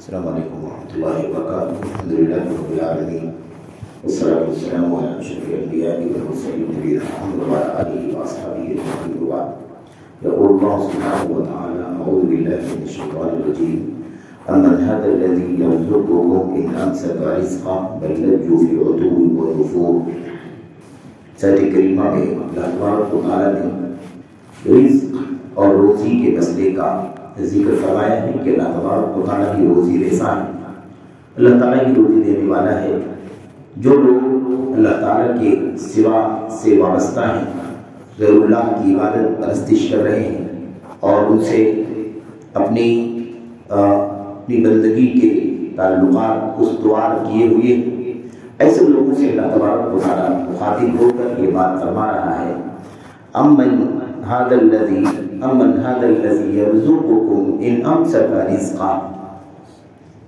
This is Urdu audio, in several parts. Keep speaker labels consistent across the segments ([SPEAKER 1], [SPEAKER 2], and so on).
[SPEAKER 1] السلام علیکم ورحمۃ اللہ وبرکاتہ. الحمد للہ رب العالمین والصلاۃ والسلام علی اشرف الانبیاء والمرسلین نبینا محمد وعلی آلہ واصحابہ اجمعین وبعد. يقول الله سبحانه وتعالى: أعوذ بالله من الشيطان الرجيم أمن هذا الذي يرزقكم إن أمسك رزقا بل لجوا في عتو ونفور. سورۃ کریمہ میں اللہ تبارک و تعالیٰ نے رزق اور روزی کے مسئلے کا ذکر فرمایا ہے کہ اللہ تبارک و تعالیٰ کی روزی رساں ہے. اللہ تعالیٰ کی روزی دینے والا ہے. جو لوگ اللہ تعالیٰ کے سوا سے وابستہ ہیں، غیر اللہ کی عبادت پرستش کر رہے ہیں اور ان سے اپنی بندگی کے تعلقات استوار کیے ہوئے ہیں، ایسے لوگوں سے اللہ تبارک و تعالیٰ مخاطب ہو کر یہ بات فرما رہا ہے: امن هذا الذي يرزقكم ان امسك رزقا.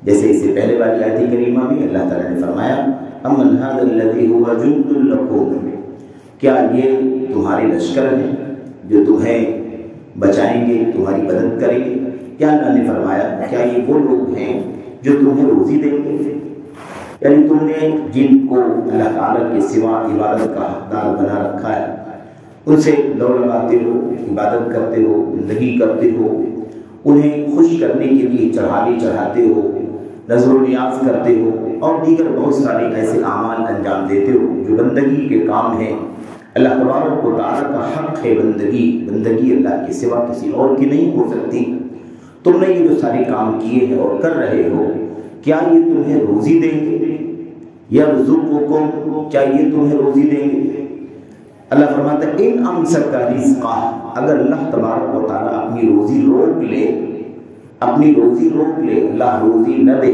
[SPEAKER 1] جیسے اس سے پہلے والی آیت کریمہ میں اللہ تعالیٰ نے فرمایا: امن هذا الذي هو جند لكم. کیا یہ تمہارے لشکر ہیں جو تمہیں بچائیں گے، تمہاری مدد کریں گے؟ کیا اللہ نے فرمایا کیا یہ وہ لوگ ہیں جو تمہیں روزی دیں گے؟ یعنی تم نے جن کو اللہ تعالیٰ کے سوا عبادت کا حقدار بنا رکھا ہے، ان سے دوڑ لگاتے ہو، عبادت کرتے ہو، زندگی کرتے ہو، انہیں خوش کرنے کے لیے چڑھاوے چڑھاتے ہو، نظر و نیاز کرتے ہو اور دیگر بہت سارے ایسے اعمال انجام دیتے ہو جو بندگی کے کام ہیں. اللہ تبارک و تعالیٰ کا حق ہے بندگی اللہ کے سوا کسی اور کی نہیں ہو سکتی. تم نے یہ جو سارے کام کیے ہیں اور کر رہے ہو، کیا یہ تمہیں روزی دیں گے؟ یرزقکم، کیا یہ تمہیں روزی دیں گے؟ اللہ فرماتا ہے ان امسک رزقا، اگر اللہ تبارک و تعالیٰ اپنی روزی روک لے، اللہ روزی نہ دے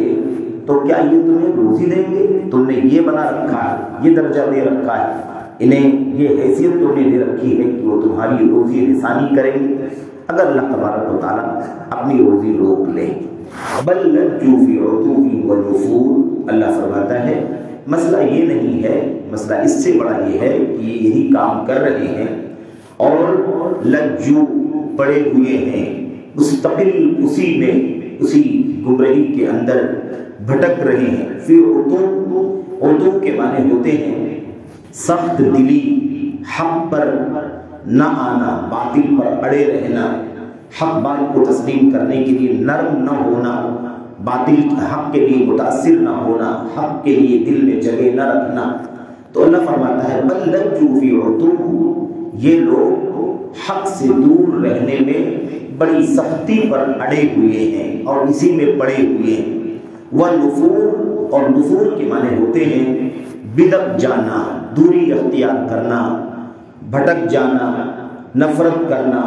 [SPEAKER 1] تو کیا یہ تمہیں روزی دیں گے؟ تم نے یہ بنا رکھا ہے، یہ درجہ دے رکھا ہے، انہیں یہ حیثیت تم نے دے رکھی ہے کہ وہ تمہاری روزی رسانی کریں گے. اگر اللہ تبارک و تعالیٰ اپنی روزی روک لے، بل لجوا فی عتو ونفور، اللہ فرماتا ہے مسئلہ یہ نہیں ہے، مسئلہ اس سے بڑا یہ ہے کہ یہ یہی کام کر رہے ہیں اور لجو پڑے ہوئے ہیں، مستقل اسی گمراہی کے اندر بھٹک رہے ہیں. فی عتو کے معنی ہوتے ہیں سخت دلی، حق پر نہ آنا، باطل پر اڑے رہنا، حق بات کو تسلیم کرنے کے لیے نرم نہ ہونا، باطل حق کے لیے متاثر نہ ہونا، حق کے لیے دل میں جگہ نہ رکھنا. تو اللہ فرماتا ہے بل لجوا فی عتو، یہ لوگ حق سے دور رہنے میں بڑی سختی پر اڑے ہوئے ہیں اور اسی میں پڑے ہوئے ہیں. ونفور، اور نفور کے معنی ہوتے ہیں بدک جانا، دوری اختیار کرنا، بھٹک جانا، نفرت کرنا.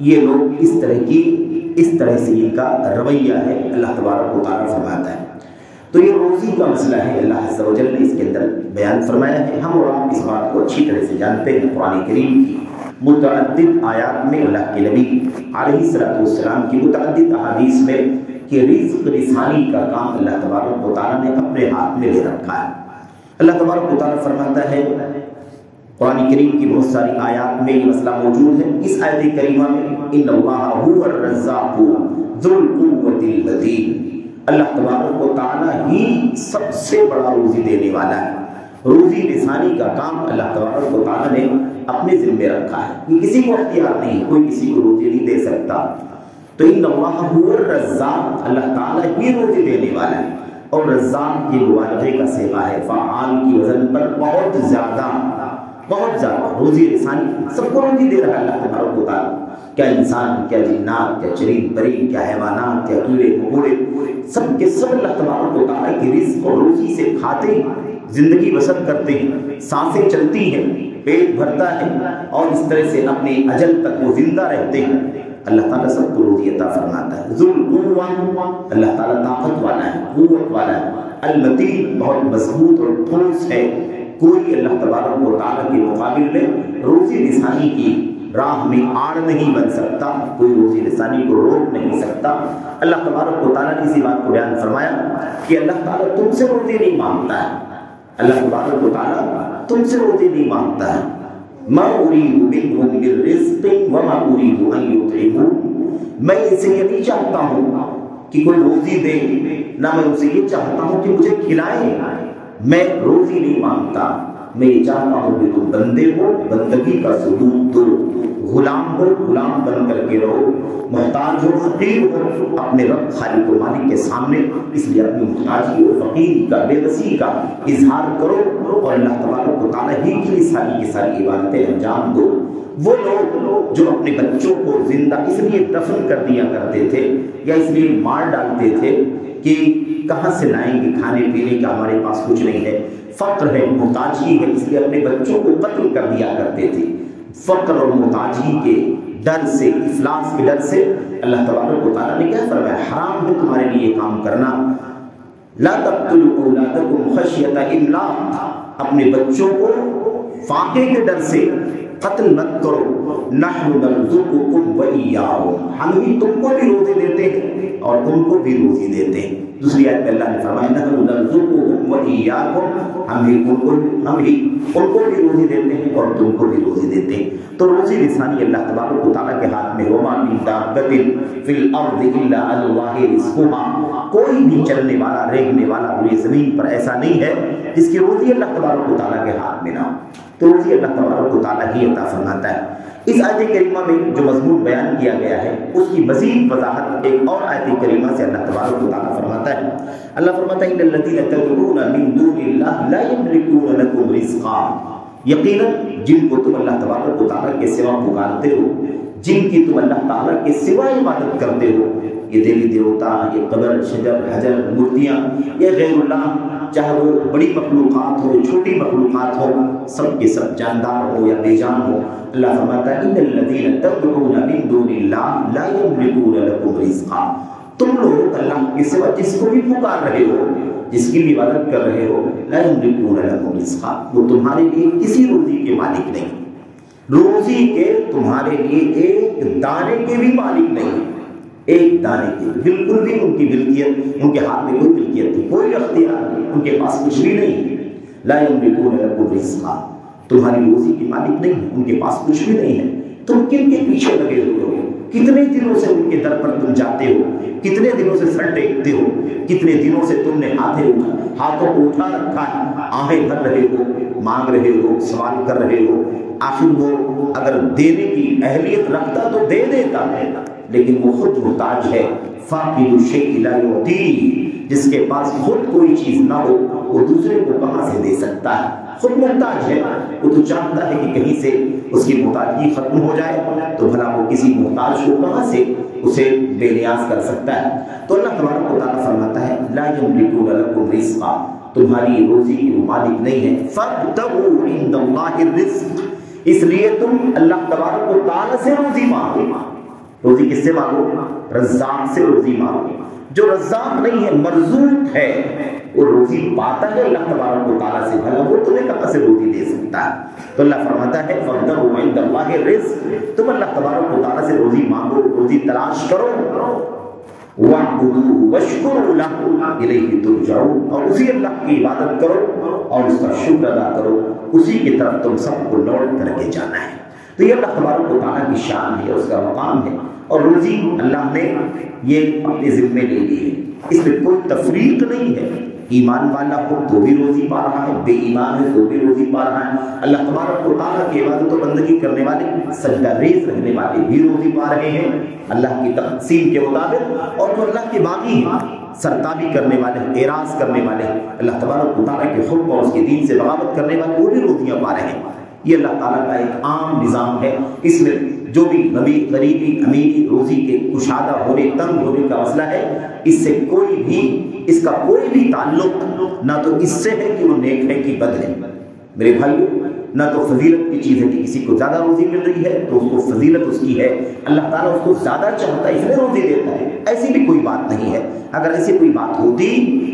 [SPEAKER 1] یہ لوگ اس طرح سے ان کا رویہ ہے، اللہ تبارک و تعالیٰ فرماتا ہے. تو یہ روزی کا مسئلہ ہے، اللہ عز و جل نے اس کے اندر بیان فرمایا ہے. ہم اور آپ اس بات کو اچھی طرح سے جانتے ہیں. قرآن کریم کی متعدد آیات میں اللہ کے نبی علیہ الصلوۃ والسلام کی متعدد احادیث میں کہ رزق رسانی کا کام اللہ تبارک و تعالیٰ نے اپنے ہاتھ میں لے رکھا ہے. اللہ تبارک و تعالیٰ فرماتا ہے، قرآن کریم کی بہت ساری آیات میں یہ مسئلہ موجود ہے. اس آیت کریمہ میں ان اللہ هو الرزاق ذو القوۃ المتین، اللہ تبارک و تعالیٰ ہی سب سے بڑا روزی دینے والا ہے. روزی رسانی کا کام اللہ تبارک و تعالیٰ نے اپنے ذمے رکھا ہے. یہ کسی کو اختیار نہیں، کوئی کسی کو روزی نہیں دے سکتا. تو ان اللہ هو الرزاق، اللہ تعالیٰ ہی روزی دینے والا ہے. اور رزاق یہ مبالغے کا صیغہ ہے، فعال کی وزن پر بہت زیادہ روزی رسانی، سب کو روزی دے رہا ہے اللہ تبارک و تعالیٰ. کیا انسان، کیا جنات، کیا چرند پرند، کیا حیوانات، کیا کیڑے مکوڑے، سب کے سب اللہ تبارک و تعالیٰ کی رزق اور روزی سے کھاتے ہیں، زندگی بسر کرتے ہیں، سانسیں چلتی ہیں، پیٹ بھرتا ہے اور اس طرح سے اپنے اجل تک وہ زندہ رہتے ہیں. اللہ تعالیٰ سب کو روزی عطا فرماتا ہے. ذو القوۃ، اللہ تعالیٰ طاقت والا ہے، قوت والا ہے. المتین، بہت مضبوط اور ٹھوس ہے. کوئی اللہ تبارک و تعالیٰ کے مقابل میں روزی رسانی کی راہ میں آڑ نہیں بن سکتا، کوئی روزی رسانی کو روک نہیں سکتا. اللہ تبارک و تعالیٰ نے اسی بات کو بیان فرمایا کہ اللہ تعالیٰ تم سے روزی نہیں مانگتا ہے، اللہ تبارک و تعالیٰ تم سے روزی نہیں مانگتا ہے. ما اريد منهم من رزق وما اريد ان يطعمون، میں اسے یہ نہیں چاہتا ہوں کہ کوئی روزی دے نہ میں ان سے یہ چاہتا ہوں کہ مجھے کھلائیں، میں روزی نہیں مانگتا، میں یہ چاہتا ہوں کہ تم بندے ہو، بندگی کا ثبوت دو، غلام ہو، غلام بن کر کے رہو، محتاج ہو، فقیر ہو، اپنے رب خالق و مالک کے سامنے اس لیے اپنی محتاجی اور فقیری کا، بے بسی کا اظہار کرو اور اللہ تبارک و تعالیٰ ہی کی ساری کی ساری عبادتیں انجام دو۔ وہ لوگ جو اپنے بچوں کو زندہ اس لیے دفن کر دیا کرتے تھے یا اس لیے مار ڈالتے تھے کہ کہاں سے لائیں گے کھانے پینے کا، ہمارے پاس کچھ نہیں ہے، فقر ہے، محتاجی ہے، اس لیے اپنے بچوں کو قتل کر دیا کرتے تھے، فقر اور محتاجی کے ڈر سے، افلاس کے ڈر سے اللہ تبارک و تعالیٰ نے کیا فرمایا، حرام ہے تمہارے لیے کام کرنا، لا تقتلوا اولادکم خشیۃ املاق، اپنے بچوں کو فاقے کے ڈر سے قتل مت کرو، نحن نرزقکم وإیاہم، ہم ہی تم کو بھی روزی دیتے ہیں اور ان کو بھی روزی دیتے ہیں۔ دوسری آیت میں اللہ نے فرمایا نحن نرزقکم وإیاکم، ہم ہی ان کو بھی روزی دیتے ہیں اور تم کو بھی روزی دیتے ہیں۔ تو روزی رسانی اللہ تبارک و تعالیٰ کے ہاتھ میں، وما من دابۃ فی الارض الا علی اللہ رزقها، کوئی بھی چلنے والا رہنے والا روئے زمین پر ایسا نہیں ہے جس کی روزی اللہ تبارک و تعالیٰ کے ہاتھ میں نہ ہو، تو روزی اللہ تبارک و تعالیٰ ہی عطا فرماتا ہے۔ اس آیت کریمہ میں جو مضمون بیان کیا گیا ہے اس کی مزید وضاحت ایک اور آیت کریمہ سے اللہ تبارک و تعالیٰ فرماتا ہے، اللہ فرماتا ہے ان الذین تدعون من دون اللہ لا یملکون لکم رزقا، یقیناً جن کو تم اللہ تبارک و تعالیٰ کے سوا پکارتے ہو، جن کی تم اللہ تعالیٰ کے سوا عبادت کرتے ہو، یہ دیوی دیوتا، یہ قبر، شجر، حجر، مورتیاں، یہ غیر اللہ، چاہے وہ بڑی مخلوقات ہو، چھوٹی مخلوقات ہو، سب کے سب جاندار ہو یا بے جان ہو، اللہ فرماتا ہے ان الذین تدعون من دون اللہ لا یملکون لکم رزقا، تم لوگ اللہ کے سوا جس کو بھی پکار رہے ہو، جس کی بھی عبادت کر رہے ہو، لا یملکون لکم رزقا، وہ تمہارے لیے کسی روزی کے مالک نہیں، روزی کے تمہارے لیے ایک دانے کے بھی مالک نہیں، ایک دانے کی بالکل بھی ان کی ملکیت، ان کے ہاتھ میں کوئی ملکیت نہیں، کوئی اختیار نہیں، ان کے پاس کچھ بھی نہیں، لا یملکون لکم رزقا، تمہاری روزی کے مالک نہیں ہے، ان کے پاس کچھ بھی نہیں ہے، تم کن کے پیچھے لگے ہوئے ہو، کتنے دنوں سے ان کے در پر تم جاتے ہو، کتنے دنوں سے سر ٹیکتے ہو، کتنے دنوں سے تم نے ہاتھوں کو اٹھا رکھا ہے، آہیں بھر رہے ہو، مانگ رہے ہو، سوال کر رہے ہو، آخر وہ اگر دینے کی اہلیت رکھتا تو دے دیتا ہے، لیکن وہ خود محتاج ہے، فاقد الشیء لا یعطیہ، جس کے پاس خود کوئی چیز نہ ہو وہ دوسرے کو کہاں سے دے سکتا ہے، خود محتاج ہے، وہ تو چاہتا ہے کہ کہیں سے اس کی محتاجی ختم ہو جائے تو بھلا وہ کسی محتاج کو کہاں سے اسے بے نیاز کر سکتا ہے۔ تو اللہ تبارک و تعالیٰ فرماتا ہے لا یملکون لکم رزقا، تمہاری روزی کی وہ مالک نہیں ہے، فابتغوا عند اللہ الرزق، اس لیے تم اللہ تبارک و تعالیٰ سے روزی مانگو، روزی کس سے مانگو؟ رزاق سے روزی مانگو، جو رزاق نہیں ہے مرزوق ہے وہ روزی پاتا ہے اللہ تبارک و تعالیٰ سے، بھلا وہ تمہیں کہاں سے روزی دے سکتا ہے؟ تو اللہ فرماتا ہے فابتغوا عند اللہ الرزق، تم اللہ تبارک و تعالیٰ سے روزی مانگو، روزی تلاش کرو، وَاعْبُدُوهُ وَاشْكُرُوا لَهُ إِلَيْهِ تُرْجَعُونَ، اور اسی اللہ کی عبادت کرو اور اس کا شکر ادا کرو، اسی کی طرف تم سب کو لوٹ کر کے جانا ہے۔ تو یہ اللہ تبارک و تعالیٰ کی شان ہے، اس کا مقام ہے، اور روزی اللہ نے یہ اپنے ذمے لے لی ہے، اس میں کوئی تفریق نہیں ہے، ایمان والا ہو تو بھی روزی پا رہا ہے، بے ایمان ہے تو بھی روزی پا رہا ہے، اللہ تبارک و تعالیٰ کی عبادت و بندگی کرنے والے، سجدہ ریز رہنے والے بھی روزی پا رہے ہیں اللہ کی تقسیم کے مطابق، اور جو اللہ کے باغی ہیں، سرتابی کرنے والے، اعراض کرنے والے، اللہ تبارک و تعالیٰ کے حکم اور اس کے دین سے بغاوت کرنے والے، وہ بھی روزیاں پا رہے ہیں۔ یہ اللہ تعالیٰ کا ایک عام نظام ہے، اس میں جو بھی نبی، غریبی، امیری، روزی کے کشادہ ہونے، تنگ ہونے کا مسئلہ ہے، اس سے کوئی بھی، اس کا کوئی بھی تعلق نہ تو اس سے ہے کہ وہ نیک ہے کہ بد ہے، میرے بھائیو، نہ تو فضیلت کی چیز ہے کہ کسی کو زیادہ روزی مل رہی ہے تو اس کو فضیلت اس کی ہے، اللہ تعالیٰ اس کو زیادہ چاہتا ہے اس لیے روزی دیتا ہے، ایسی بھی کوئی بات نہیں ہے۔ اگر ایسی کوئی بات ہوتی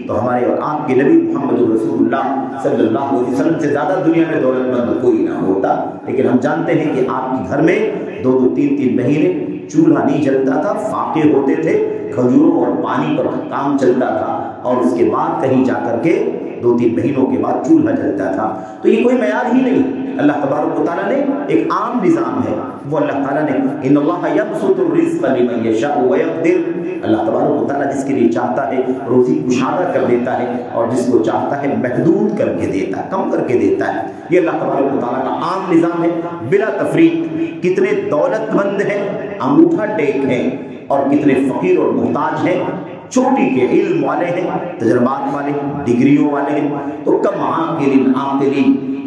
[SPEAKER 1] تو ہمارے اور آپ کے نبی محمد رسول اللہ صلی اللہ علیہ وسلم سے زیادہ دنیا میں دولت مند کوئی نہ ہوتا، لیکن ہم جانتے ہیں کہ آپ کے گھر میں 2-2 3-3 مہینے چولہا نہیں جلتا تھا، فاقے ہوتے تھے، کھجوروں اور پانی پر کام چلتا تھا، اور اس کے بعد کہیں جا کر کے 2-3 مہینوں کے بعد چولہا جلتا تھا. تو یہ کوئی معیار ہی نہیں. اللہ تبارک و تعالیٰ نے ایک عام نظام ہے وہ اللہ تعالیٰ نے ان اللہ یبسط الرزق لمن یشاء ویقدر. اللہ تبارک و تعالیٰ جس کے لیے چاہتا ہے روزی کشادہ کر دیتا ہے اور جس کو چاہتا ہے محدود کر کے دیتا ہے, کم کر کے دیتا ہے. یہ اللہ تبارک و تعالیٰ کا عام نظام ہے بلا تفریق. کتنے دولت مند ہیں, انگوٹھا ٹیک ہیں, اور کتنے فقیر اور محتاج ہیں, چوٹی کے علم والے ہیں, تجربات والے ہیں, ڈگریوں والے ہیں. تو کم عاقل عاقل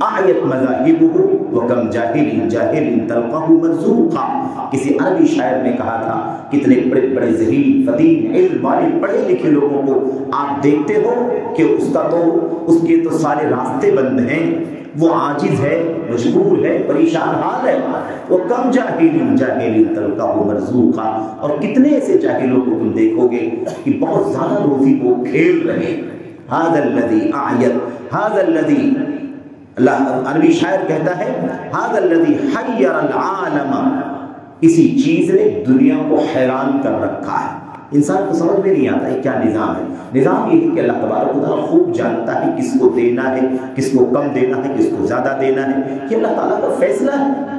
[SPEAKER 1] آیت مذاہبہ وکم جاہل جاہل تلقہ مرزوقا. کسی عربی شاعر نے کہا تھا کتنے بڑے بڑے ذہین فطین علم والے پڑھے لکھے لوگوں کو آپ دیکھتے ہو کہ اس کے تو سارے راستے بند ہیں, وہ عاجز ہے, مجبور ہے, پریشان حال ہے. وہ کم جاہل جاہل تلقہ مرزوقا. اور کتنے ایسے جاہلوں کو تم دیکھو گے کہ بہت زیادہ روزی وہ کھیل رہے. ھذا الذی اعیت ھذا الذی, اللہ عربی شاعر کہتا ہے ھذا الذی حیر العالم, اسی چیز نے دنیا کو حیران کر رکھا ہے. انسان کو سمجھ میں نہیں آتا ہے کیا نظام ہے. نظام یہ ہے کہ اللہ تبارک و تعالیٰ خوب جانتا ہے کس کو دینا ہے, کس کو کم دینا ہے, کس کو زیادہ دینا ہے. یہ اللہ تعالیٰ کا فیصلہ ہے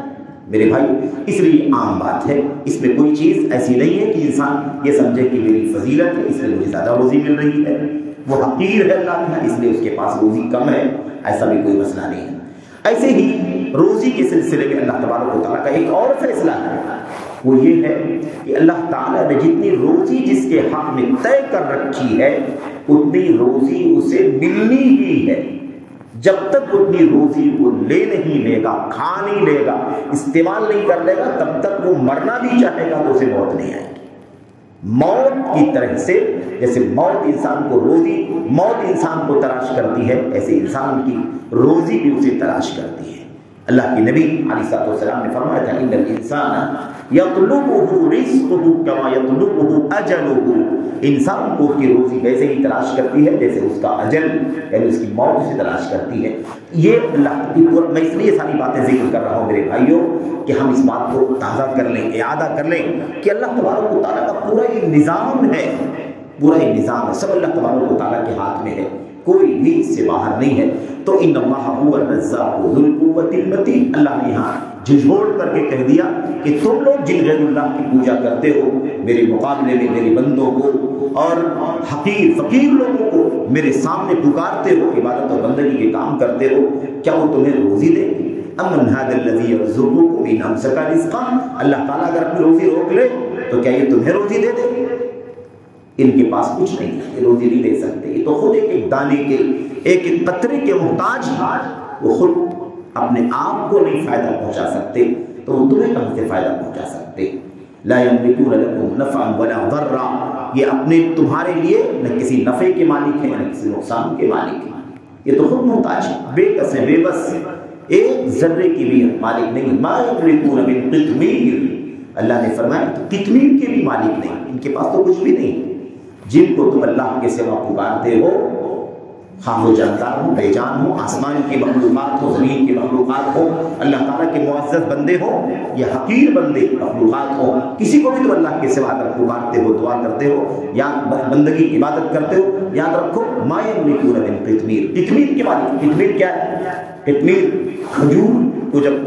[SPEAKER 1] میرے بھائی. اس لیے عام بات ہے, اس میں کوئی چیز ایسی نہیں ہے کہ انسان یہ سمجھے کہ میری فضیلت ہے اس لیے مجھے زیادہ روزی مل رہی ہے, وہ حقیر ہے اللہ کا اس لیے اس کے پاس روزی کم ہے. ایسا بھی کوئی مسئلہ نہیں ہے. ایسے ہی روزی کے سلسلے میں اللہ تبارک و تعالیٰ کا ایک اور فیصلہ ہے, وہ یہ ہے کہ اللہ تعالیٰ نے جتنی روزی جس کے حق میں طے کر رکھی ہے اتنی روزی اسے ملنی ہی ہے. جب تک اتنی روزی وہ لے نہیں لے گا, کھا نہیں لے گا, استعمال نہیں کر لے گا, تب تک وہ مرنا بھی چاہے گا تو اسے موت نہیں آئے گی. موت کی طرح سے جیسے موت انسان کو روزی, موت انسان کو تلاش کرتی ہے, ایسے انسان کی روزی بھی اسے تلاش کرتی ہے. اللہ کے نبی علیہ السلام نے فرمایا تھا ان الانسان یطلبہ رزقہ کما یطلبہ اجلہ. انسان کو اس کی روزی ویسے ہی تلاش کرتی ہے جیسے اس کا اجل یعنی اس کی موت اسے تلاش کرتی ہے. یہ اللہ کی, میں اس لیے ساری باتیں ذکر کر رہا ہوں میرے بھائیوں کہ ہم اس بات کو تازہ کر لیں, اعادہ کر لیں کہ اللہ تبارک و تعالیٰ کا پورا یہ نظام ہے, پورا یہ نظام ہے, سب اللہ تبارک و تعالیٰ کے ہاتھ میں ہے, کوئی بھی اس سے باہر نہیں ہے. تو ان اللہ هو الرزاق ذو القوة المتین. اللہ نے یہاں جھجھوڑ کر کے کہہ دیا کہ تم لوگ جن غیر اللہ کی پوجا کرتے ہو میرے مقابلے میں میرے بندوں کو اور حقیر فقیر لوگوں کو میرے سامنے پکارتے ہو, عبادت اور بندگی کے کام کرتے ہو, کیا وہ تمہیں روزی دیں گے؟ امن ھذا الذی یرزقکم ان امسک رزقا. اللہ تعالیٰ اگر اپنی روزی روک لے تو کیا یہ تمہیں روزی دے دے؟ ان کے پاس کچھ نہیں ہے, یہ روزی نہیں دے سکتے. یہ تو خود ایک دانے کے ایک قطرے کے محتاج, وہ خود اپنے آپ کو نہیں فائدہ پہنچا سکتے تو وہ تمہیں کہاں سے فائدہ پہنچا سکتے. لا یملکون لکم نفعا ولا ضرا. یہ اپنے تمہارے لیے نہ کسی نفع کے مالک ہیں نہ کسی نقصان کے مالک ہیں. یہ تو خود محتاج ہے, بے کس ہے, بے بس, ایک ذرے کی بھی مالک نہیں. ما یملکون من قطمیر. اللہ نے فرمایا تو قطمیر کے بھی مالک نہیں, ان کے پاس تو کچھ بھی نہیں. جن کو تم اللہ کے سوا پکارتے ہو, خواہ وہ جاندار ہو, بے جان ہو, آسمان کی مخلوقات ہو, زمین کی مخلوقات ہو, اللہ تعالیٰ کے معزز بندے ہو یا حقیر بندے مخلوقات ہو, کسی کو بھی تم اللہ کے سوا اگر پکارتے ہو, دعا کرتے ہو یا بندگی عبادت کرتے ہو, یاد رکھو ما یملکون من قطمیر. قطمیر کے مالک, قطمیر کیا ہے؟ قطمیر کھجور کو جب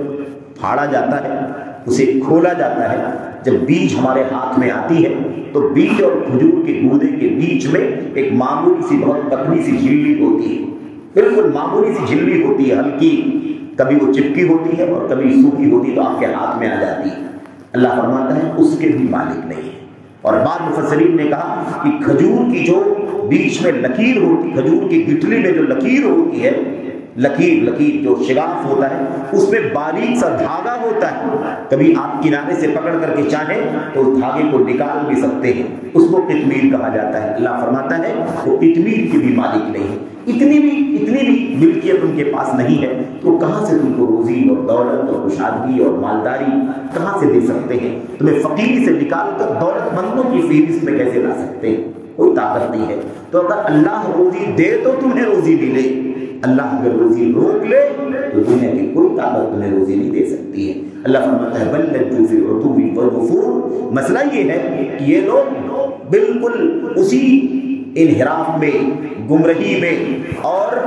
[SPEAKER 1] پھاڑا جاتا ہے, اسے کھولا جاتا ہے, جب بیج ہمارے ہاتھ میں آتی ہے تو بیج اور کھجور کے گودے کے بیچ میں ایک معمولی سی بہت پتلی سی جھلی ہوتی ہے, بالکل معمولی سی جھلی ہوتی ہے, ہلکی, کبھی وہ چپکی ہوتی ہے اور کبھی سوکھی ہوتی ہے تو آپ کے ہاتھ میں آ جاتی ہے. اللہ فرماتا ہے اس کے بھی مالک نہیں ہے. اور بعض مفسرین نے کہا کہ کھجور کی جو بیچ میں لکیر ہوتی, کھجور کی گٹھلی میں جو لکیر ہوتی ہے, لکیر جو شگاف ہوتا ہے اس میں باریک سا دھاگا ہوتا ہے, کبھی آپ کنارے سے پکڑ کر کے چاہیں تو اس دھاگے کو نکال بھی سکتے ہیں, اس کو قطمیر کہا جاتا ہے. اللہ فرماتا ہے وہ قطمیر کی بھی مالک نہیں ہے. اتنی بھی ملکیت ان کے پاس نہیں ہے تو کہاں سے تم کو روزی اور دولت اور کشادگی اور مالداری کہاں سے دے سکتے ہیں؟ تمہیں فقیر سے نکال کر دولت مندوں کی فہرست میں کیسے لا سکتے ہیں؟ کوئی طاقت نہیں ہے. تو اگر اللہ روزی دے تو تمہیں روزی ملے, اللہ اگر روزی روک لے تو دنیا کی کوئی طاقت تمہیں روزی نہیں دے سکتی ہے. اللہ فرماتا ہے بل لجوا فی عتو ونفور. مسئلہ یہ ہے کہ یہ لوگ بالکل اسی انحراف میں، گمراہی میں اور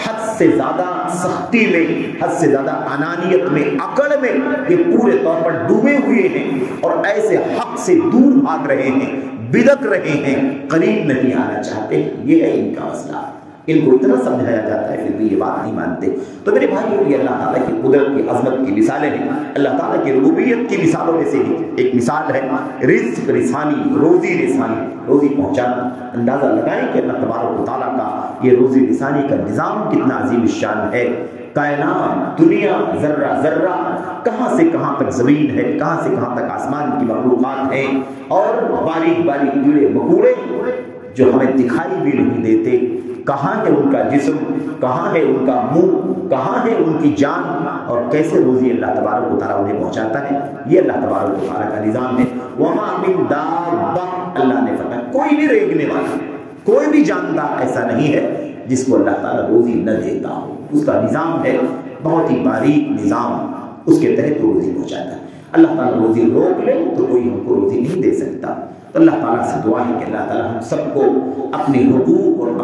[SPEAKER 1] حد سے زیادہ سختی میں، حد سے زیادہ انانیت میں، عقل میں یہ پورے طور پر ڈوبے ہوئے ہیں اور ایسے حق سے دور بھاگ رہے ہیں، بدک رہے ہیں، قریب نہیں آنا چاہتے. یہ ہے ان کا مسئلہ. ان کو اتنا سمجھایا جاتا ہے پھر بھی یہ بات نہیں مانتے. تو میرے بھائیوں، یہ اللہ تعالیٰ کی قدرت کی عظمت کی مثالیں ہیں. اللہ تعالیٰ کی ربوبیت کی مثالوں میں سے ایک مثال ہے رزق رسانی، روزی رسانی، روزی پہنچانا. اندازہ لگائیں کہ اللہ تبارک و تعالیٰ کا یہ روزی رسانی کا نظام کتنا عظیم الشان ہے. کائنات، دنیا، ذرہ ذرہ، کہاں سے کہاں تک زمین ہے، کہاں سے کہاں تک آسمان کی مخلوقات ہیں، اور باریک باریک کیڑے مکوڑے جو ہمیں دکھائی بھی نہیں دیتے. کہاں ہے ان کا جسم، کہاں ہے ان کا منہ، کہاں ہے ان کی جان، اور کیسے روزی اللہ تبارک و تعالیٰ انہیں پہنچاتا ہے. یہ اللہ تبارک و تعالیٰ کا نظام ہے. وَمَا مِن دَابَّةٍ، اللہ نے فرمایا کوئی بھی ریگنے والا، کوئی بھی جاندار ایسا نہیں ہے جس کو اللہ تعالیٰ روزی نہ دیتا ہو. اس کا نظام ہے بہت ہی باریک نظام، اس کے تحت وہ روزی پہنچاتا ہے. اللہ تعالیٰ روزی روک لے تو کوئی ہم کو روزی نہیں دے سکتا. تو اللہ تعالیٰ سے دعا ہے کہ اللہ تعالیٰ ہم سب کو اپنے حقوق اور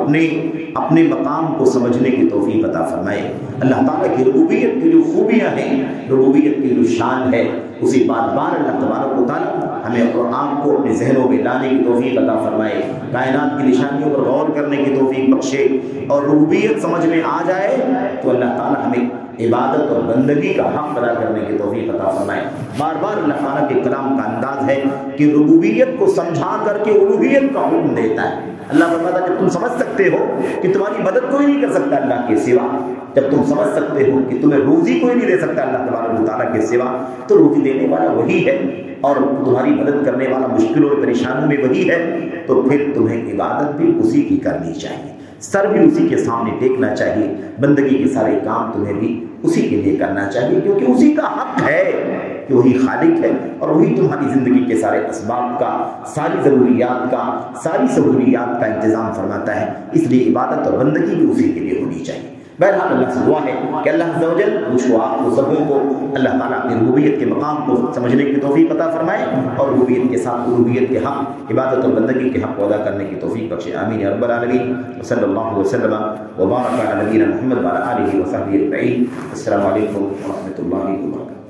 [SPEAKER 1] اپنے مقام کو سمجھنے کی توفیق عطا فرمائے. اللہ تعالیٰ کی ربوبیت کی جو خوبیاں ہیں، ربوبیت کی جو شان ہے، اسی بار بار اللہ تبارک و تعالیٰ ہمیں اور آپ کو اپنے ذہنوں میں لانے کی توفیق عطا فرمائے. کائنات کی نشانیوں پر غور کرنے کی توفیق بخشے، اور ربوبیت سمجھ میں آ جائے تو اللہ تعالیٰ ہمیں عبادت اور بندگی کا حق ادا کرنے کی توفیق عطا فرمائے. بار بار اللہ تعالیٰ کے کلام کا انداز ہے کہ ربوبیت کو سمجھا کر کے الوہیت کا حکم دیتا ہے. اللہ فرماتا ہے کہ تم سمجھ سکتے ہو کہ تمہاری مدد کوئی نہیں کر سکتا اللہ کے سوا، جب تم سمجھ سکتے ہو کہ تمہیں روزی کوئی نہیں دے سکتا اللہ تبارک و تعالیٰ کے سوا، تو روزی دینے والا وہی ہے اور تمہاری مدد کرنے والا مشکلوں اور پریشانیوں میں وہی ہے. تو پھر تمہیں عبادت بھی اسی کی کرنی چاہیے، سر بھی اسی کے سامنے ٹیکنا چاہیے، بندگی کے سارے کام تمہیں بھی اسی کے لیے کرنا چاہیے، کیونکہ اسی کا حق ہے کہ وہی خالق ہے اور وہی تمہاری زندگی کے سارے اسباب کا، ساری ضروریات کا، ساری سہولیات کا انتظام فرماتا ہے. اس لیے عبادت اور بندگی بھی اسی کے لیے ہونی چاہیے. بہرحال اللہ سے دعا ہے کہ اللہ عز و جل مجھ کو، آپ کو، سبوں کو اللہ تعالیٰ اپنی ربوبیت کے مقام کو سمجھنے کی توفیق عطا فرمائے اور ربوبیت کے ساتھ الوہیت کے حق، عبادت اور بندگی کے حق کو ادا کرنے کی توفیق بخشے. آمین یا رب العالمین. صلی اللہ وسلم وبارک علی نبینا محمد وعلی آلہ وصحبہ اجمعین. السلام علیکم ورحمۃ اللہ وبرکاتہ.